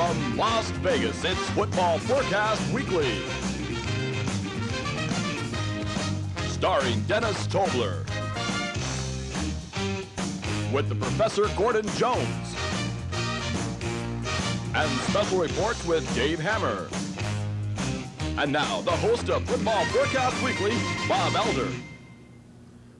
From Las Vegas, it's Football Forecast Weekly. Starring Dennis Tobler. With the Professor Gordon Jones. And special reports with Dave Hammer. And now, the host of Football Forecast Weekly, Bob Elder.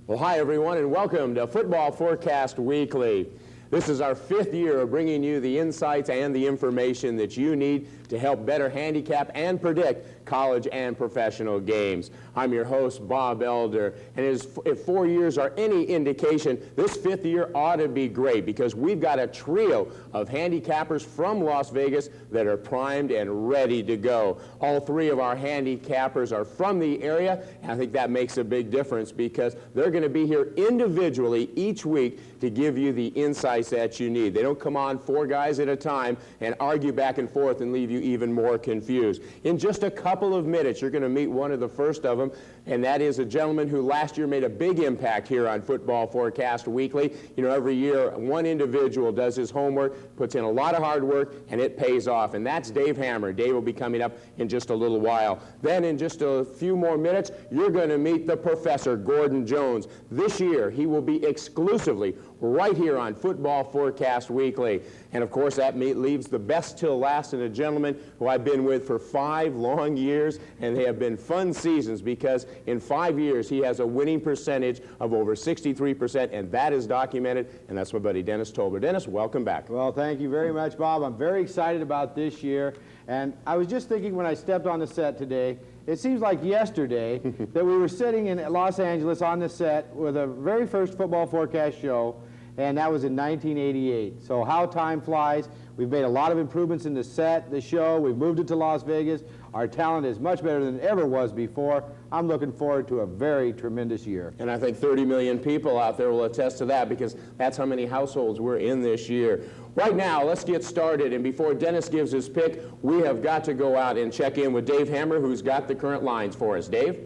Well, hi, everyone, and welcome to Football Forecast Weekly. This is our 5th year of bringing you the insights and the information that you need to help better handicap and predict college and professional games. I'm your host, Bob Elder, and if 4 years are any indication, this 5th year ought to be great because we've got a trio of handicappers from Las Vegas that are primed and ready to go. All 3 of our handicappers are from the area, and I think that makes a big difference because they're going to be here individually each week to give you the insights that you need. They don't come on 4 guys at a time and argue back and forth and leave you even more confused. In just a couple of minutes, you're going to meet one of the first of them, and that is a gentleman who last year made a big impact here on Football Forecast Weekly. You know, every year, one individual does his homework, puts in a lot of hard work, and it pays off, and that's Dave Hammer. Dave will be coming up in just a little while. Then in just a few more minutes, you're going to meet the Professor Gordon Jones. This year, he will be exclusively right here on Football Forecast Weekly. And of course, that leaves the best till last, and a gentleman who I've been with for 5 long years, and they have been fun seasons because in 5 years he has a winning percentage of over 63%, and that is documented, and that's my buddy Dennis Tobler. Dennis, welcome back. Well, thank you very much, Bob. I'm very excited about this year, and I was just thinking when I stepped on the set today, it seems like yesterday that we were sitting in Los Angeles on the set with the very first Football Forecast show, and that was in 1988. So how time flies. We've made a lot of improvements in the set, the show. We've moved it to Las Vegas. Our talent is much better than it ever was before. I'm looking forward to a very tremendous year. And I think 30 million people out there will attest to that because that's how many households we're in this year. Right now, let's get started. And before Dennis gives his pick, we have got to go out and check in with Dave Hammer, who's got the current lines for us. Dave?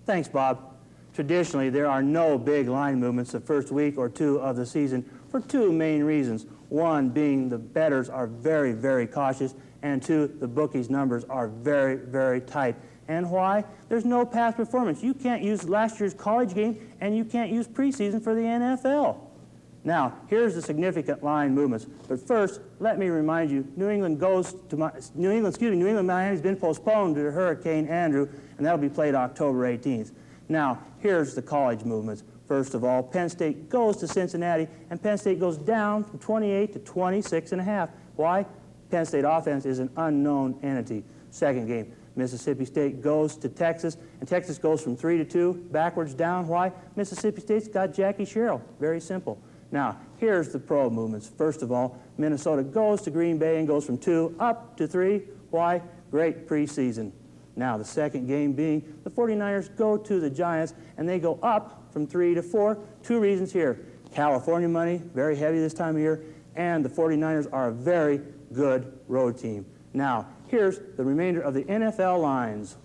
Thanks, Bob. Traditionally, there are no big line movements the first week or 2 of the season for 2 main reasons. One being the bettors are very, very cautious, and 2, the bookies' numbers are very, very tight. And why? There's no past performance. You can't use last year's college game, and you can't use preseason for the NFL. Now, here's the significant line movements. But first, let me remind you, New England Miami's been postponed due to Hurricane Andrew, and that'll be played October 18th. Now, here's the college movements. First of all, Penn State goes to Cincinnati, and Penn State goes down from 28 to 26.5. Why? Penn State offense is an unknown entity. Second game, Mississippi State goes to Texas, and Texas goes from 3 to 2, backwards down. Why? Mississippi State's got Jackie Sherrill. Very simple. Now, here's the pro movements. First of all, Minnesota goes to Green Bay and goes from 2 up to 3. Why? Great preseason. Now, the second game being the 49ers go to the Giants, and they go up from 3 to 4. 2 reasons here. California money, very heavy this time of year, and the 49ers are a very good road team. Now, here's the remainder of the NFL lines.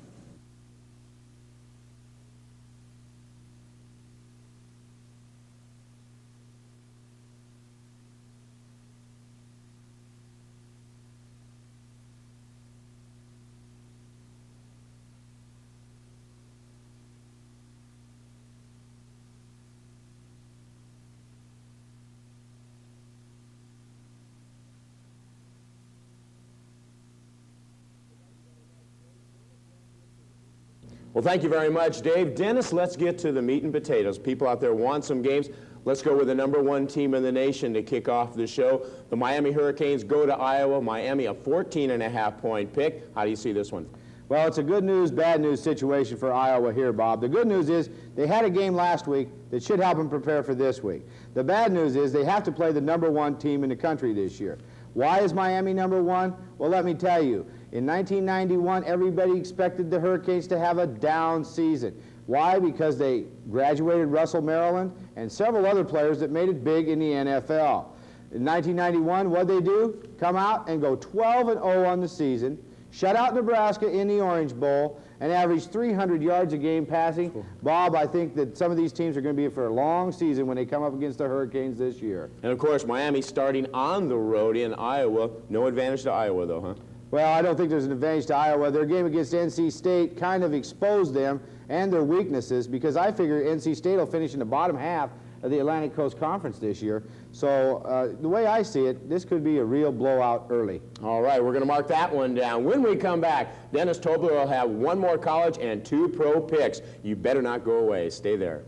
Well, thank you very much, Dave. Dennis, let's get to the meat and potatoes. People out there want some games. Let's go with the #1 team in the nation to kick off the show. The Miami Hurricanes go to Iowa. Miami, a 14.5-point pick. How do you see this one? Well, it's a good news, bad news situation for Iowa here, Bob. The good news is they had a game last week that should help them prepare for this week. The bad news is they have to play the #1 team in the country this year. Why is Miami #1? Well, let me tell you. In 1991, everybody expected the Hurricanes to have a down season. Why? Because they graduated Russell Maryland and several other players that made it big in the NFL. In 1991, what'd they do? Come out and go 12-0 on the season, shut out Nebraska in the Orange Bowl, and average 300 yards a game passing. Bob, I think that some of these teams are going to be for a long season when they come up against the Hurricanes this year. And of course, Miami starting on the road in Iowa. No advantage to Iowa, though, huh? Well, I don't think there's an advantage to Iowa. Their game against NC State kind of exposed them and their weaknesses, because I figure NC State will finish in the bottom half of the Atlantic Coast Conference this year. So the way I see it, this could be a real blowout early. All right, we're going to mark that one down. When we come back, Dennis Tobler will have one more college and 2 pro picks. You better not go away. Stay there.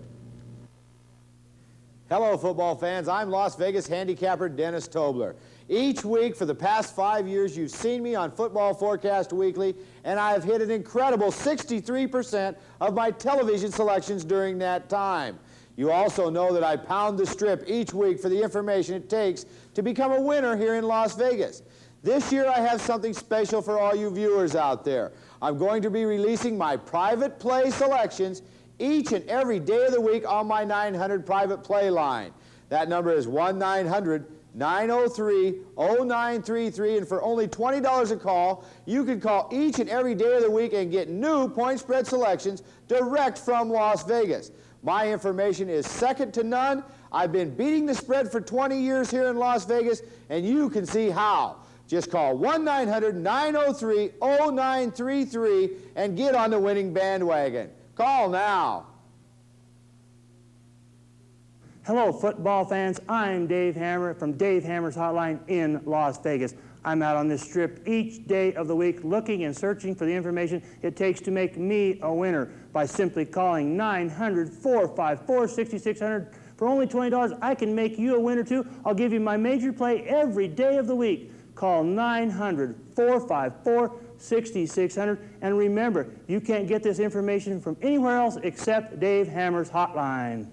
Hello, football fans. I'm Las Vegas handicapper Dennis Tobler. Each week for the past 5 years, you've seen me on Football Forecast Weekly, and I have hit an incredible 63% of my television selections during that time. You also know that I pound the strip each week for the information it takes to become a winner here in Las Vegas. This year I have something special for all you viewers out there. I'm going to be releasing my private play selections each and every day of the week on my 900 private play line. That number is 1-900-903-0933, and for only $20 a call, you can call each and every day of the week and get new point spread selections direct from Las Vegas. My information is second to none. I've been beating the spread for 20 years here in Las Vegas, and you can see how. Just call 1-900-903-0933 and get on the winning bandwagon. Call now. Hello, football fans. I'm Dave Hammer from Dave Hammer's Hotline in Las Vegas. I'm out on this strip each day of the week looking and searching for the information it takes to make me a winner by simply calling 900-454-6600. For only $20, I can make you a winner too. I'll give you my major play every day of the week. Call 900-454-6600. And remember, you can't get this information from anywhere else except Dave Hammer's Hotline.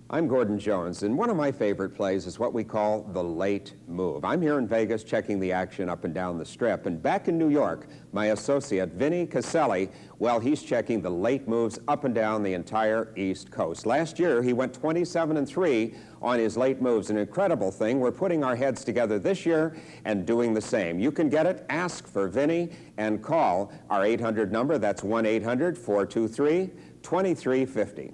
I'm Gordon Jones, and one of my favorite plays is what we call the late move. I'm here in Vegas checking the action up and down the strip, and back in New York, my associate, Vinny Caselli, well, he's checking the late moves up and down the entire East Coast. Last year, he went 27-3 on his late moves, an incredible thing. We're putting our heads together this year and doing the same. You can get it, ask for Vinny, and call our 800 number. That's 1-800-423-2350.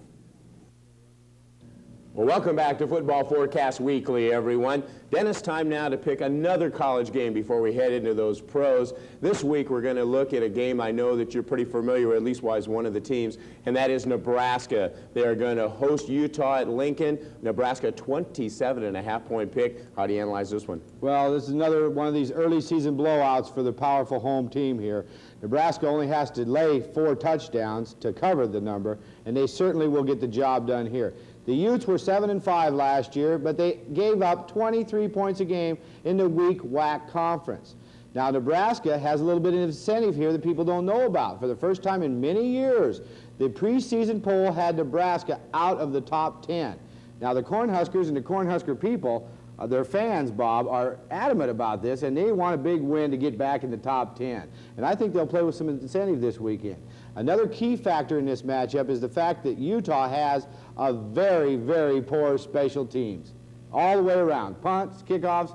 Well, welcome back to Football Forecast Weekly, everyone. Dennis, time now to pick another college game before we head into those pros. This week, we're going to look at a game I know that you're pretty familiar with, at least as one of the teams, and that is Nebraska. They are going to host Utah at Lincoln. Nebraska, 27.5-point pick. How do you analyze this one? Well, this is another one of these early season blowouts for the powerful home team here. Nebraska only has to lay 4 touchdowns to cover the number, and they certainly will get the job done here. The Utes were 7-5 last year, but they gave up 23 points a game in the weak WAC conference. Now, Nebraska has a little bit of incentive here that people don't know about. For the first time in many years, the preseason poll had Nebraska out of the top 10. Now, the Cornhuskers and the Cornhusker people, their fans, Bob, are adamant about this, and they want a big win to get back in the top 10. And I think they'll play with some incentive this weekend. Another key factor in this matchup is the fact that Utah has a very, very poor special teams all the way around. Punts, kickoffs,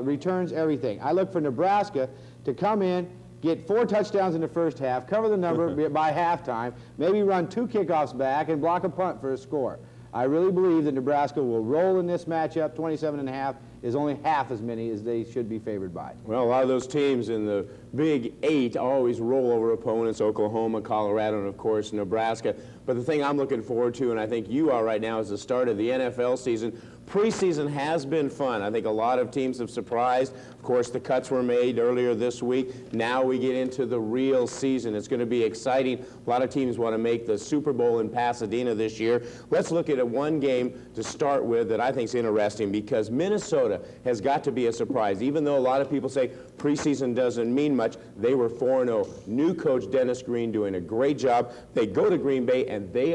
returns, everything. I look for Nebraska to come in, get 4 touchdowns in the first half, cover the number by halftime, maybe run 2 kickoffs back, and block a punt for a score. I really believe that Nebraska will roll in this matchup. 27.5 is only half as many as they should be favored by. Well, a lot of those teams in the Big 8 always roll over opponents, Oklahoma, Colorado, and of course Nebraska. But the thing I'm looking forward to, and I think you are right now, is the start of the NFL season. Preseason has been fun. I think a lot of teams have surprised. Of course, the cuts were made earlier this week. Now we get into the real season. It's going to be exciting. A lot of teams want to make the Super Bowl in Pasadena this year. Let's look at one game to start with that I think is interesting, because Minnesota has got to be a surprise. Even though a lot of people say preseason doesn't mean much, they were 4-0. New coach Dennis Green doing a great job. They go to Green Bay, and they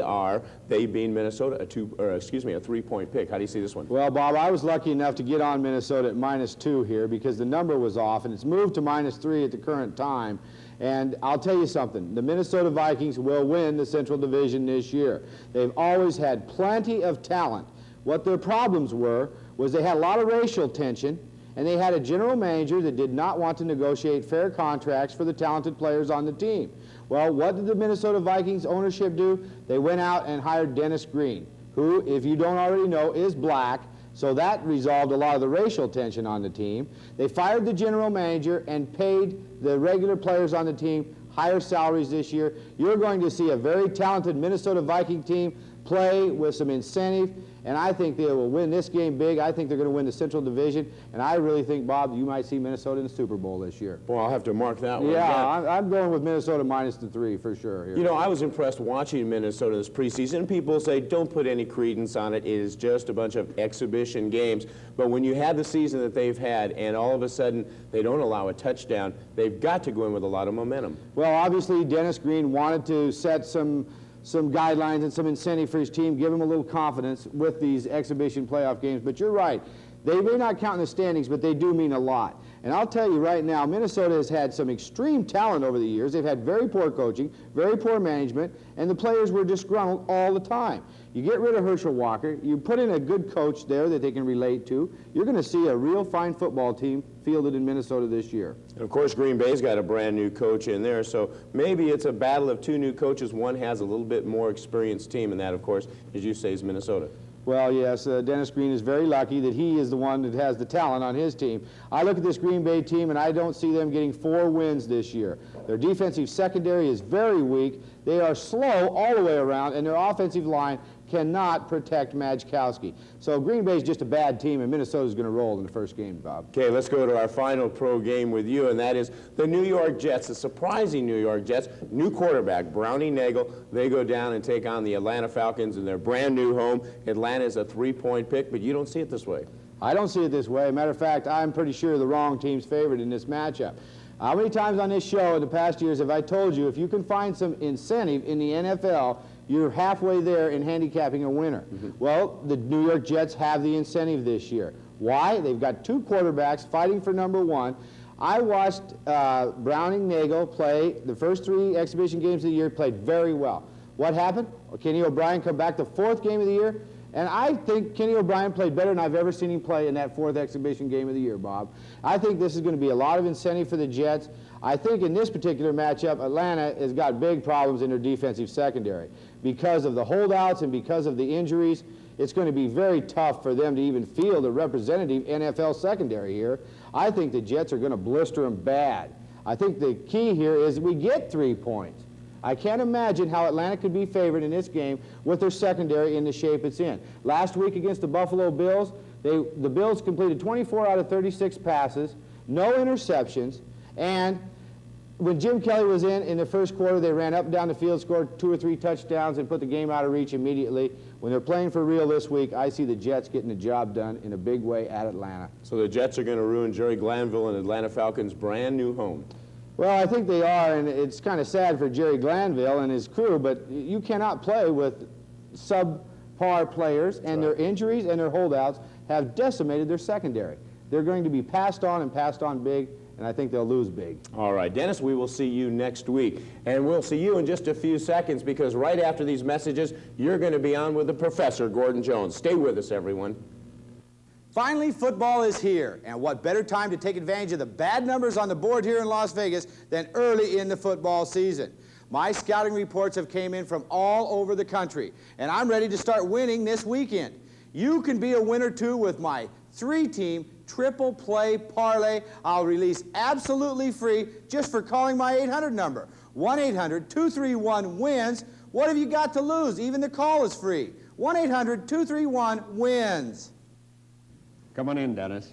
being Minnesota, a 3-point pick. How do you see this one? Well, Bob, I was lucky enough to get on Minnesota at -2 here because the number was off, and it's moved to -3 at the current time. And I'll tell you something, the Minnesota Vikings will win the Central Division this year. They've always had plenty of talent. What their problems was they had a lot of racial tension, and they had a general manager that did not want to negotiate fair contracts for the talented players on the team. Well, what did the Minnesota Vikings ownership do? They went out and hired Dennis Green, who, if you don't already know, is black, so that resolved a lot of the racial tension on the team. They fired the general manager and paid the regular players on the team higher salaries this year. You're going to see a very talented Minnesota Viking team play with some incentive, and I think they will win this game big. I think they're going to win the Central Division, and I really think, Bob, you might see Minnesota in the Super Bowl this year. Well, I'll have to mark that one. Yeah, I'm going with Minnesota minus the 3 for sure here. You know, I was impressed watching Minnesota this preseason. People say, don't put any credence on it. It is just a bunch of exhibition games. But when you have the season that they've had and all of a sudden they don't allow a touchdown, they've got to go in with a lot of momentum. Well, obviously, Dennis Green wanted to set some guidelines and some incentive for his team, give him a little confidence with these exhibition playoff games. But you're right. They may not count in the standings, but they do mean a lot. And I'll tell you right now, Minnesota has had some extreme talent over the years. They've had very poor coaching, very poor management, and the players were disgruntled all the time. You get rid of Herschel Walker, you put in a good coach there that they can relate to, you're going to see a real fine football team fielded in Minnesota this year. And of course, Green Bay's got a brand new coach in there, so maybe it's a battle of two new coaches. One has a little bit more experienced team, and that, of course, as you say, is Minnesota. Well, yes, Dennis Green is very lucky that he is the one that has the talent on his team. I look at this Green Bay team, and I don't see them getting 4 wins this year. Their defensive secondary is very weak. They are slow all the way around, and their offensive line cannot protect Majkowski. So Green Bay is just a bad team, and Minnesota's going to roll in the first game, Bob. Okay, let's go to our final pro game with you, and that is the New York Jets, the surprising New York Jets. New quarterback, Brownie Nagel. They go down and take on the Atlanta Falcons in their brand new home. Atlanta is a 3-point pick, but you don't see it this way. I don't see it this way. Matter of fact, I'm pretty sure the wrong team's favored in this matchup. How many times on this show in the past years have I told you if you can find some incentive in the NFL, you're halfway there in handicapping a winner? Well, the New York Jets have the incentive this year. Why? They've got 2 quarterbacks fighting for number 1. I watched Browning Nagel play the first 3 exhibition games of the year, played very well. What happened? Well, Kenny O'Brien come back the 4th game of the year, and I think Kenny O'Brien played better than I've ever seen him play in that 4th exhibition game of the year, Bob. I think this is going to be a lot of incentive for the Jets. I think in this particular matchup, Atlanta has got big problems in their defensive secondary. Because of the holdouts and because of the injuries, it's going to be very tough for them to even field a representative NFL secondary here. I think the Jets are going to blister them bad. I think the key here is we get 3 points. I can't imagine how Atlanta could be favored in this game with their secondary in the shape it's in. Last week against the Buffalo Bills, the Bills completed 24 out of 36 passes, no interceptions, and when Jim Kelly was in the first quarter, they ran up and down the field, scored 2 or 3 touchdowns, and put the game out of reach immediately. When they're playing for real this week, I see the Jets getting the job done in a big way at Atlanta. So the Jets are going to ruin Jerry Glanville and Atlanta Falcons' brand new home. Well, I think they are, and it's kind of sad for Jerry Glanville and his crew, but you cannot play with subpar players, and their injuries and their holdouts have decimated their secondary. They're going to be passed on and passed on big, and I think they'll lose big. All right, Dennis, we will see you next week. And we'll see you in just a few seconds, because right after these messages, you're going to be on with the Professor, Gordon Jones. Stay with us, everyone. Finally, football is here, and what better time to take advantage of the bad numbers on the board here in Las Vegas than early in the football season. My scouting reports have came in from all over the country, and I'm ready to start winning this weekend. You can be a winner too with my 3-team triple play parlay I'll release absolutely free just for calling my 800 number. 1-800-231-WINS. What have you got to lose? Even the call is free. 1-800-231-WINS. Come on in, Dennis.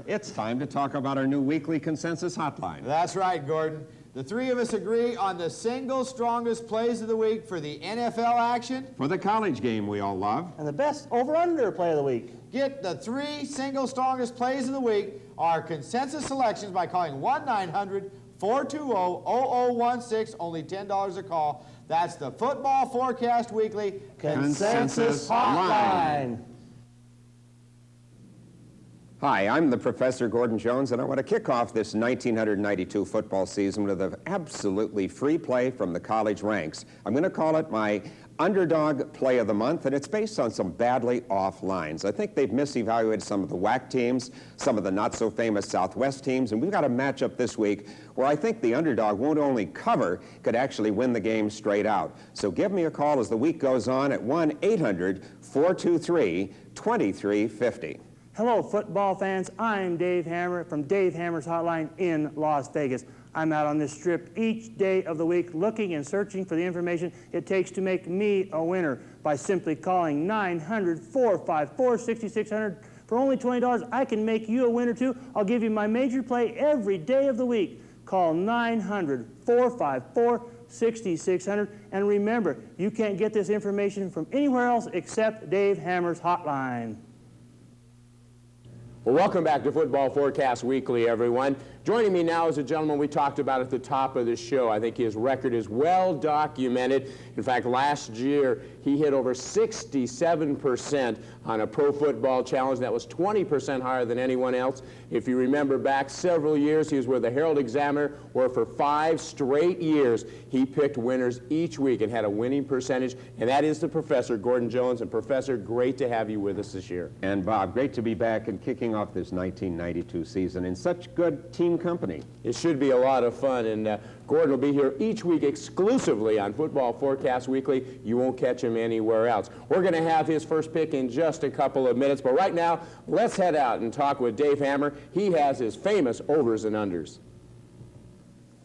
It's time to talk about our new weekly consensus hotline. That's right, Gordon. The 3 of us agree on the single strongest plays of the week for the NFL action. For the college game we all love. And the best over-under play of the week. Get the 3 single strongest plays of the week, our consensus selections, by calling 1-900-420-0016, only $10 a call. That's the Football Forecast Weekly Consensus Hotline. Hi, I'm the Professor Gordon Jones, and I want to kick off this 1992 football season with an absolutely free play from the college ranks. I'm going to call it my Underdog Play of the Month, and it's based on some badly off lines. I think they've misevaluated some of the WAC teams, some of the not-so-famous Southwest teams, and we've got a matchup this week where I think the underdog won't only cover, could actually win the game straight out. So give me a call as the week goes on at 1-800-423-2350. Hello, football fans. I'm Dave Hammer from Dave Hammer's Hotline in Las Vegas. I'm out on this strip each day of the week looking and searching for the information it takes to make me a winner by simply calling 900-454-6600. For only $20, I can make you a winner too. I'll give you my major play every day of the week. Call 900-454-6600. And remember, you can't get this information from anywhere else except Dave Hammer's Hotline. Well, welcome back to Football Forecast Weekly, everyone. Joining me now is a gentleman we talked about at the top of the show. I think his record is well documented. In fact, last year he hit over 67% on a Pro Football Challenge. That was 20% higher than anyone else. If you remember back several years, he was with the Herald Examiner, where for 5 straight years he picked winners each week and had a winning percentage, and that is the Professor Gordon Jones. And Professor, great to have you with us this year. And Bob, great to be back and kicking off this 1992 season in such good team company. It should be a lot of fun, and Gordon will be here each week exclusively on Football Forecast Weekly. You won't catch him anywhere else. We're going to have his first pick in just a couple of minutes, but right now, let's head out and talk with Dave Hammer. He has his famous overs and unders.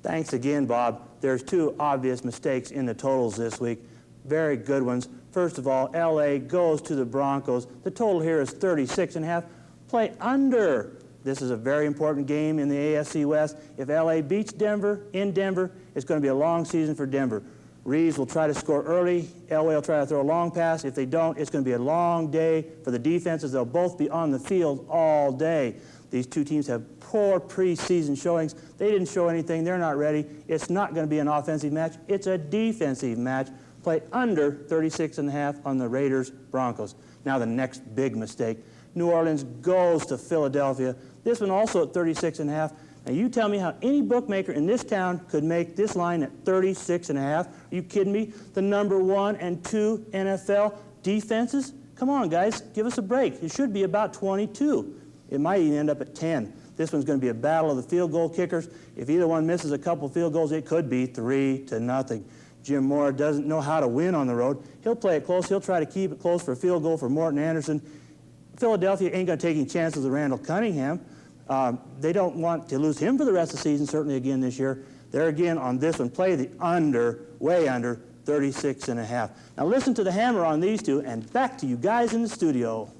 Thanks again, Bob. There's 2 obvious mistakes in the totals this week. Very good ones. First of all, L.A. goes to the Broncos. The total here is 36.5. Play under. This is a very important game in the AFC West. If L.A. beats Denver in Denver, it's going to be a long season for Denver. Reeves will try to score early. Elway will try to throw a long pass. If they don't, it's going to be a long day for the defenses. They'll both be on the field all day. These 2 teams have poor preseason showings. They didn't show anything. They're not ready. It's not going to be an offensive match. It's a defensive match. Play under 36.5 on the Raiders-Broncos. Now the next big mistake. New Orleans goes to Philadelphia. This one also at 36.5. Now you tell me how any bookmaker in this town could make this line at 36.5. Are you kidding me? The number 1 and 2 NFL defenses? Come on, guys, give us a break. It should be about 22. It might even end up at 10. This one's going to be a battle of the field goal kickers. If either one misses a couple field goals, it could be 3-0. Jim Moore doesn't know how to win on the road. He'll play it close. He'll try to keep it close for a field goal for Morton Anderson. Philadelphia ain't going to take any chances with Randall Cunningham. They don't want to lose him for the rest of the season, certainly again this year. They're again on this one. Play the under, way under, 36.5. Now listen to the hammer on these 2, and back to you guys in the studio.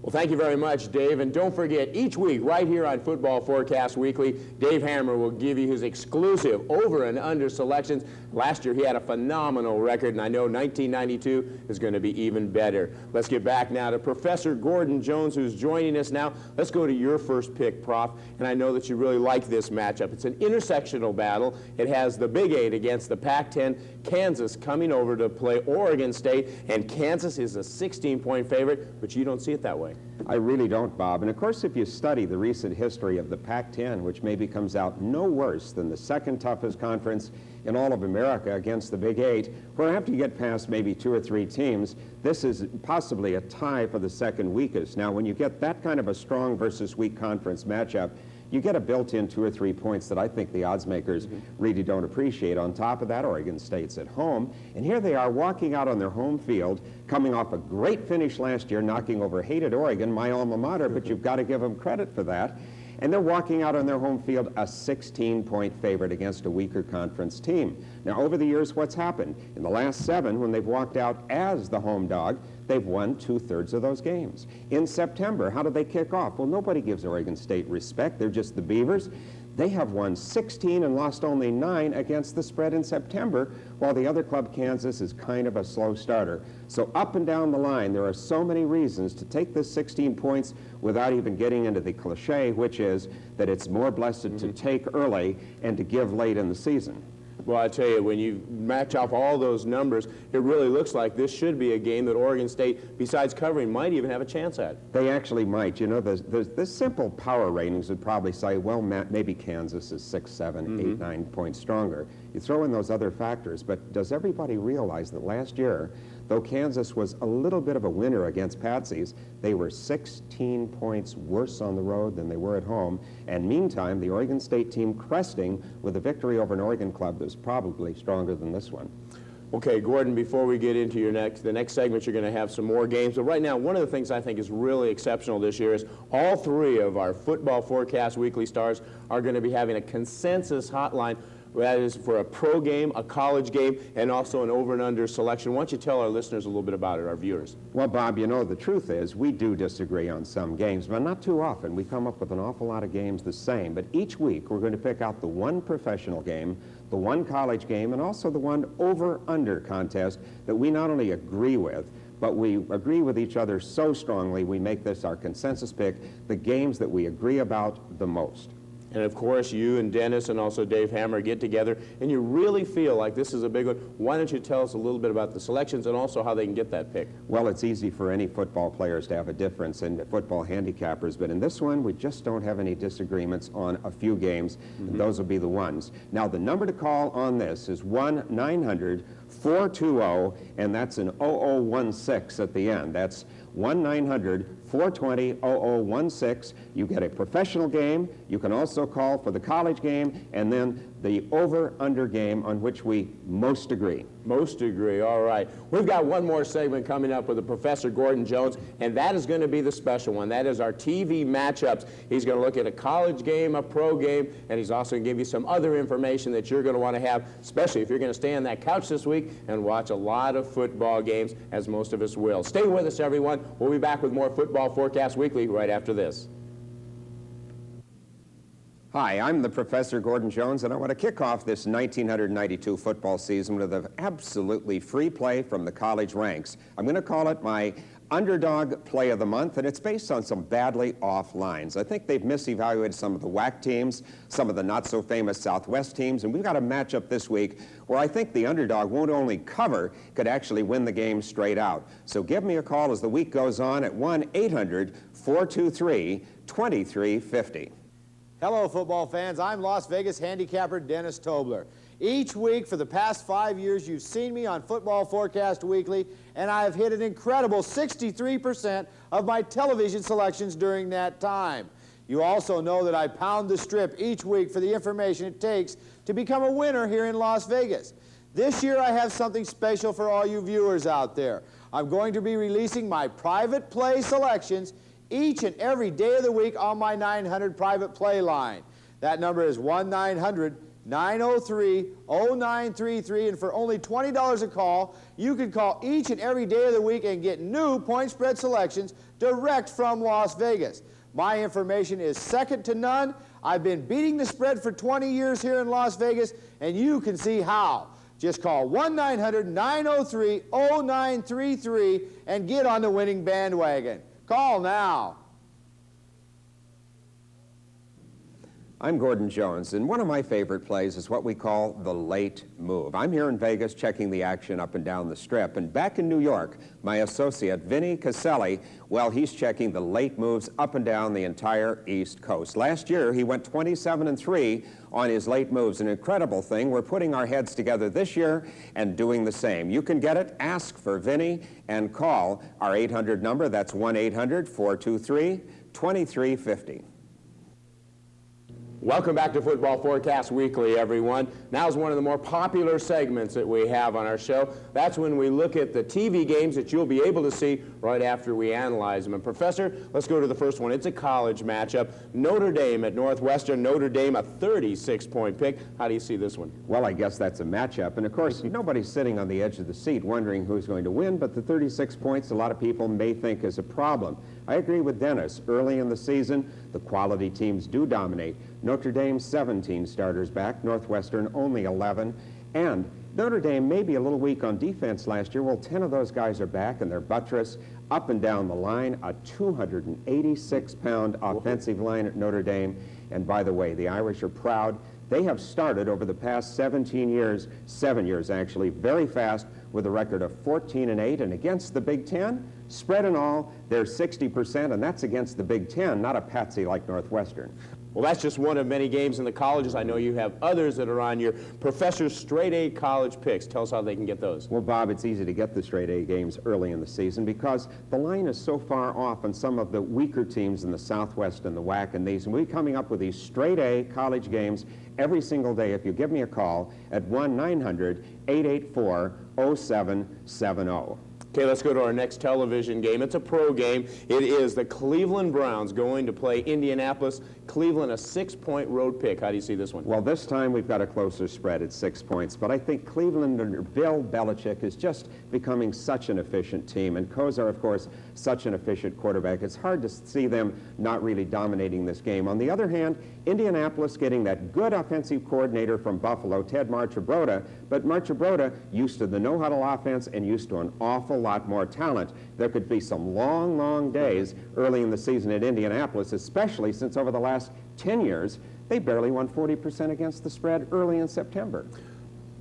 Well, thank you very much, Dave. And don't forget, each week right here on Football Forecast Weekly, Dave Hammer will give you his exclusive over and under selections. Last year he had a phenomenal record, and I know 1992 is going to be even better. Let's get back now to Professor Gordon Jones, who's joining us now. Let's go to your first pick, Prof, and I know that you really like this matchup. It's an intersectional battle. It has the Big 8 against the Pac-10, Kansas coming over to play Oregon State, and Kansas is a 16-point favorite, but you don't see it that way. I really don't, Bob. And of course, if you study the recent history of the Pac-10, which maybe comes out no worse than the second toughest conference in all of America against the Big 8, where after you get past maybe 2 or 3 teams, this is possibly a tie for the second weakest. Now, when you get that kind of a strong versus weak conference matchup, you get a built-in 2 or 3 points that I think the odds makers really don't appreciate. On top of that, Oregon State's at home, and here they are walking out on their home field, coming off a great finish last year, knocking over hated Oregon, my alma mater, but you've got to give them credit for that. And they're walking out on their home field a 16-point favorite against a weaker conference team. Now, over the years, what's happened? In the last 7, when they've walked out as the home dog, they've won 2/3 of those games. In September, how did they kick off? Well, nobody gives Oregon State respect. They're just the Beavers. They have won 16 and lost only 9 against the spread in September, while the other club, Kansas, is kind of a slow starter. So up and down the line, there are so many reasons to take this 16 points without even getting into the cliche, which is that it's more blessed to take early and to give late in the season. Well, I tell you, when you match off all those numbers, it really looks like this should be a game that Oregon State, besides covering, might even have a chance at. They actually might. You know, the simple power ratings would probably say, well, maybe Kansas is 6, 7, 8, 9 points stronger. You throw in those other factors, but does everybody realize that last year, though Kansas was a little bit of a winner against Patsy's, they were 16 points worse on the road than they were at home. And meantime, the Oregon State team cresting with a victory over an Oregon club that was probably stronger than this one. Okay, Gordon, before we get into the next segment, you're going to have some more games. But right now, one of the things I think is really exceptional this year is all three of our Football Forecast Weekly stars are going to be having a consensus hotline. That is for a pro game, a college game, and also an over and under selection. Why don't you tell our listeners a little bit about it, our viewers? Well, Bob, you know, the truth is we do disagree on some games, but not too often. We come up with an awful lot of games the same. But each week we're going to pick out the one professional game, the one college game, and also the one over-under contest that we not only agree with, but we agree with each other so strongly we make this our consensus pick, the games that we agree about the most. And of course, you and Dennis and also Dave Hammer get together, and you really feel like this is a big one. Why don't you tell us a little bit about the selections and also how they can get that pick? Well, it's easy for any football players to have a difference in football handicappers, but in this one, we just don't have any disagreements on a few games, and those will be the ones. Now, the number to call on this is 1-900-420, and that's an 0016 at the end. That's 1-900-420-0016. You get a professional game. You can also call for the college game and then the over-under game on which we most agree. Most agree, all right. We've got one more segment coming up with Professor Gordon Jones, and that is going to be the special one. That is our TV matchups. He's going to look at a college game, a pro game, and he's also going to give you some other information that you're going to want to have, especially if you're going to stay on that couch this week and watch a lot of football games, as most of us will. Stay with us, everyone. We'll be back with more Football Forecast Weekly right after this. Hi, I'm the Professor Gordon Jones, and I want to kick off this 1992 football season with an absolutely free play from the college ranks. I'm going to call it my Underdog Play of the Month, and it's based on some badly off lines. I think they've misevaluated some of the WAC teams, some of the not-so-famous Southwest teams, and we've got a matchup this week where I think the underdog won't only cover, could actually win the game straight out. So give me a call as the week goes on at 1-800-423-2350. Hello, football fans. I'm Las Vegas handicapper Dennis Tobler. Each week for the past 5 years, you've seen me on Football Forecast Weekly, and I have hit an incredible 63% of my television selections during that time. You also know that I pound the strip each week for the information it takes to become a winner here in Las Vegas. This year, I have something special for all you viewers out there. I'm going to be releasing my private play selections each and every day of the week on my 900 private play line. That number is 1-900-903-0933, and for only $20 a call, you can call each and every day of the week and get new point spread selections direct from Las Vegas. My information is second to none. I've been beating the spread for 20 years here in Las Vegas, and you can see how. Just call 1-900-903-0933 and get on the winning bandwagon. Call now. I'm Gordon Jones, and one of my favorite plays is what we call the late move. I'm here in Vegas checking the action up and down the strip, and back in New York, my associate, Vinny Caselli, well, he's checking the late moves up and down the entire East Coast. Last year, he went 27-3 on his late moves, an incredible thing. We're putting our heads together this year and doing the same. You can get it, ask for Vinny, and call our 800 number. That's 1-800-423-2350. Welcome back to Football Forecast Weekly, everyone. Now is one of the more popular segments that we have on our show. That's when we look at the TV games that you'll be able to see right after we analyze them. And Professor, let's go to the first one. It's a college matchup. Notre Dame at Northwestern. Notre Dame, a 36-point pick. How do you see this one? Well, I guess that's a matchup. And of course, nobody's sitting on the edge of the seat wondering who's going to win, but the 36 points a lot of people may think is a problem. I agree with Dennis. Early in the season, the quality teams do dominate. Notre Dame, 17 starters back. Northwestern, only 11. And Notre Dame may be a little weak on defense last year. Well, 10 of those guys are back, and they're buttress up and down the line. A 286-pound offensive line at Notre Dame. And by the way, the Irish are proud. They have started over the past 17 years, 7 years actually, very fast with a record of 14-8, and against the Big Ten, spread and all, they're 60%, and that's against the Big Ten, not a patsy like Northwestern. Well, that's just one of many games in the colleges. I know you have others that are on your Professor's Straight A college picks. Tell us how they can get those. Well, Bob, it's easy to get the straight A games early in the season because the line is so far off on some of the weaker teams in the Southwest and the WAC and these. And we're coming up with these straight A college games every single day if you give me a call at 1-900-884-0770. Okay, let's go to our next television game. It's a pro game. It is the Cleveland Browns going to play Indianapolis. Cleveland, a 6-point road pick. How do you see this one? Well, this time we've got a closer spread at 6 points, but I think Cleveland under Bill Belichick is just becoming such an efficient team, and Kosar, of course, such an efficient quarterback. It's hard to see them not really dominating this game. On the other hand, Indianapolis getting that good offensive coordinator from Buffalo, Ted Marchibroda, but Marchibroda used to the no-huddle offense and used to an awful lot more talent. There could be some long, long days early in the season at Indianapolis, especially since over the last 10 years, they barely won 40% against the spread early in September.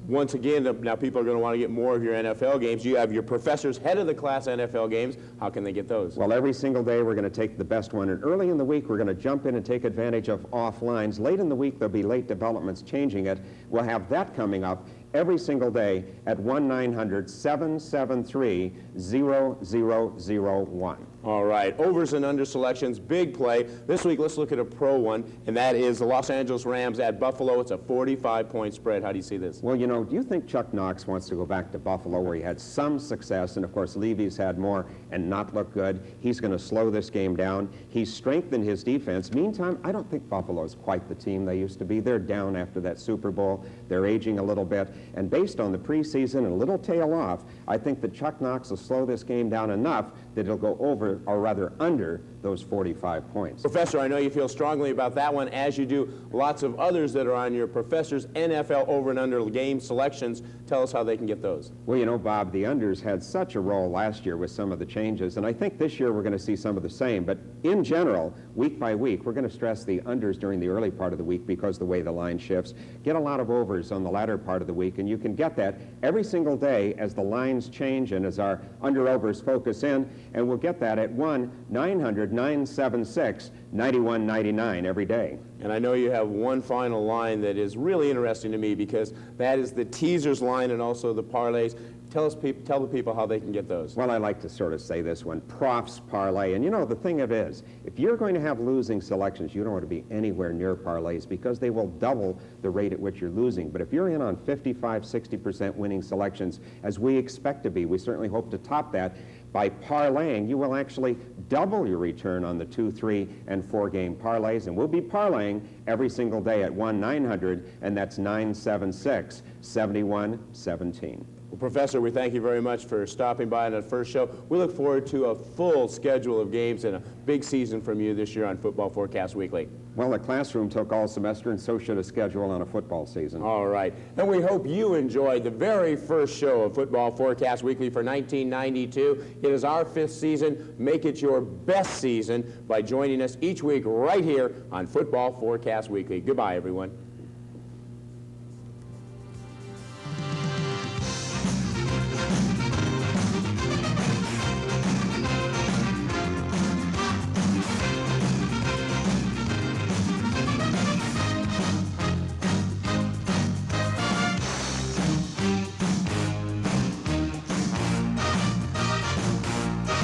Once again, now people are going to want to get more of your NFL games. You have your Professor's Head of the Class NFL games. How can they get those? Well, every single day we're going to take the best one, and early in the week we're going to jump in and take advantage of off lines. Late in the week there'll be late developments changing it. We'll have that coming up every single day at 1-900-773-0001. All right, overs and under selections, big play. This week, let's look at a pro one, and that is the Los Angeles Rams at Buffalo. It's a 45-point spread. How do you see this? Well, you know, do you think Chuck Knox wants to go back to Buffalo where he had some success, and of course Levy's had more and not look good? He's going to slow this game down. He's strengthened his defense. Meantime, I don't think Buffalo's quite the team they used to be. They're down after that Super Bowl. They're aging a little bit, and based on the preseason and a little tail off, I think that Chuck Knox will slow this game down enough that it'll go over, or rather under, those 45 points. Professor, I know you feel strongly about that one, as you do lots of others that are on your Professor's NFL over and under game selections. Tell us how they can get those. Well, you know, Bob, the unders had such a role last year with some of the changes, and I think this year we're going to see some of the same. But in general, week by week, we're going to stress the unders during the early part of the week because the way the line shifts. Get a lot of overs on the latter part of the week, and you can get that every single day as the lines change and as our under-overs focus in, and we'll get that at 1-900-976-9199 every day. And I know you have one final line that is really interesting to me because that is the teasers line and also the parlays. Tell the people how they can get those. Well, I like to sort of say this one, Prof's parlay. And you know, the thing of it is, if you're going to have losing selections, you don't want to be anywhere near parlays because they will double the rate at which you're losing. But if you're in on 55, 60% winning selections, as we expect to be, we certainly hope to top that, by parlaying, you will actually double your return on the 2, 3, and 4-game parlays, and we'll be parlaying every single day at 1-900, and that's 976-7117. Well, Professor, we thank you very much for stopping by on the first show. We look forward to a full schedule of games and a big season from you this year on Football Forecast Weekly. Well, the classroom took all semester, and so should a schedule on a football season. All right. And we hope you enjoyed the very first show of Football Forecast Weekly for 1992. It is our 5th season. Make it your best season by joining us each week right here on Football Forecast Weekly. Goodbye, everyone.